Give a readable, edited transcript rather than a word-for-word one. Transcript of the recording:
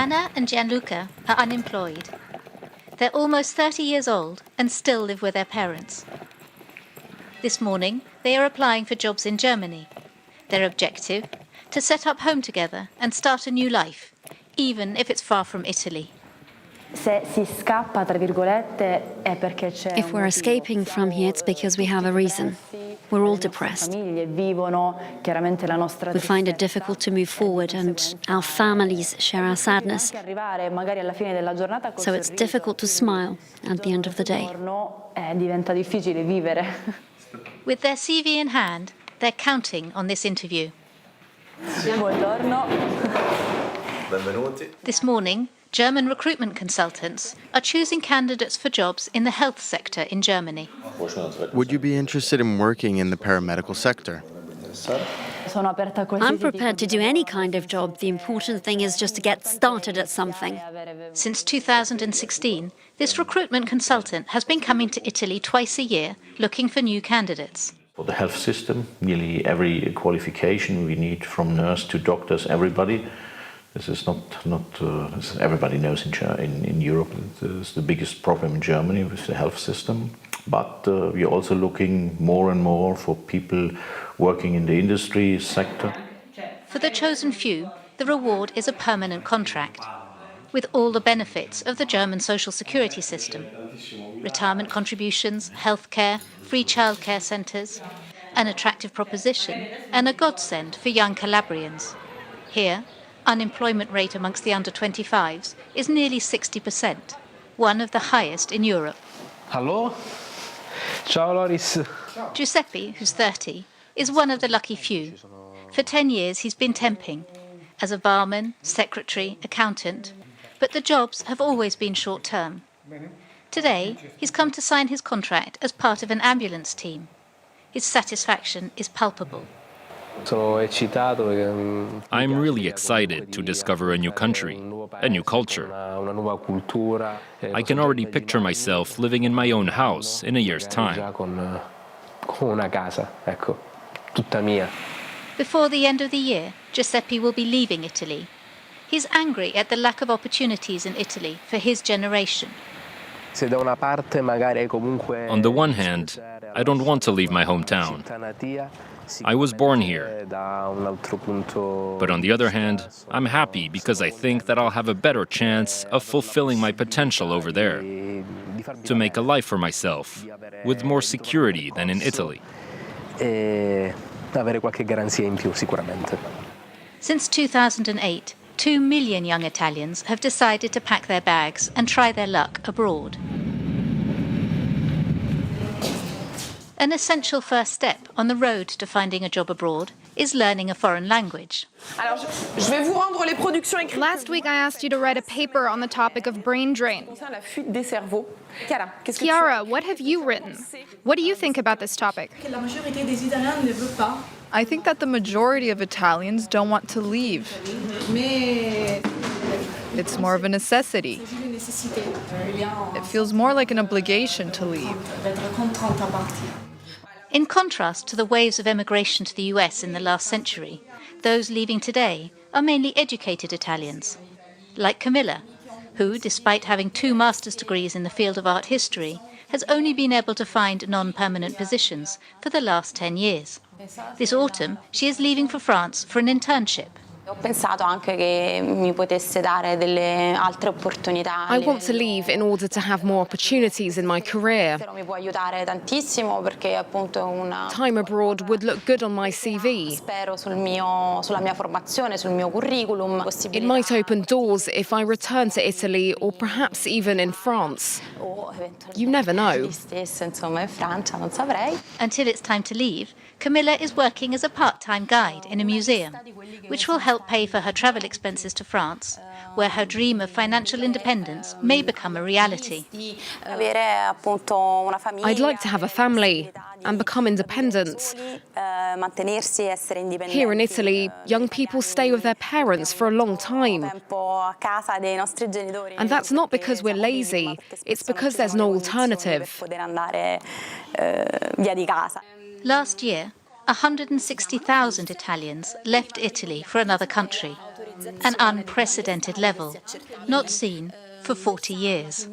Anna and Gianluca are unemployed. They're almost 30 years old and still live with their parents. This morning, they are applying for jobs in Germany. Their objective? To set up home together and start a new life, even if it's far from Italy. If we're escaping from here, it's because we have a reason. We're all depressed. We find it difficult to move forward, and our families share our sadness. So it's difficult to smile at the end of the day. With their CV in hand, they're counting on this interview. This morning, German recruitment consultants are choosing candidates for jobs in the health sector in Germany. Would you be interested in working in the paramedical sector? I'm prepared to do any kind of job. The important thing is just to get started at something. Since 2016, this recruitment consultant has been coming to Italy twice a year looking for new candidates. For the health system, nearly every qualification we need, from nurse to doctors, everybody. This is not as everybody knows in Europe. It's the biggest problem in Germany with the health system. But we are also looking more and more for people working in the industry sector. For the chosen few, the reward is a permanent contract, with all the benefits of the German social security system. Retirement contributions, healthcare, free childcare centres, an attractive proposition and a godsend for young Calabrians. Here, unemployment rate amongst the under-25s is nearly 60%, one of the highest in Europe. Hello? Ciao, Loris. Giuseppe, who's 30, is one of the lucky few. For 10 years he's been temping, as a barman, secretary, accountant, but the jobs have always been short-term. Today, he's come to sign his contract as part of an ambulance team. His satisfaction is palpable. I'm really excited to discover a new country, a new culture. I can already picture myself living in my own house in a year's time. Before the end of the year, Giuseppe will be leaving Italy. He's angry at the lack of opportunities in Italy for his generation. On the one hand, I don't want to leave my hometown. I was born here. But on the other hand, I'm happy because I think that I'll have a better chance of fulfilling my potential over there, to make a life for myself, with more security than in Italy. Since 2008, 2 million young Italians have decided to pack their bags and try their luck abroad. An essential first step on the road to finding a job abroad is learning a foreign language. Last week I asked you to write a paper on the topic of brain drain. Chiara, what have you written? What do you think about this topic? I think that the majority of Italians don't want to leave. It's more of a necessity. It feels more like an obligation to leave. In contrast to the waves of emigration to the US in the last century, those leaving today are mainly educated Italians, like Camilla, who, despite having 2 master's degrees in the field of art history, has only been able to find non-permanent positions for the last 10 years. This autumn, she is leaving for France for an internship. I want to leave in order to have more opportunities in my career. Time abroad would look good on my CV. It might open doors if I return to Italy or perhaps even in France. You never know. Until it's time to leave, Camilla is working as a part-time guide in a museum, which will help pay for her travel expenses to France, where her dream of financial independence may become a reality. I'd like to have a family and become independent. Here in Italy, young people stay with their parents for a long time. And that's not because we're lazy, it's because there's no alternative. Last year, 160,000 Italians left Italy for another country. an unprecedented level, not seen for 40 years.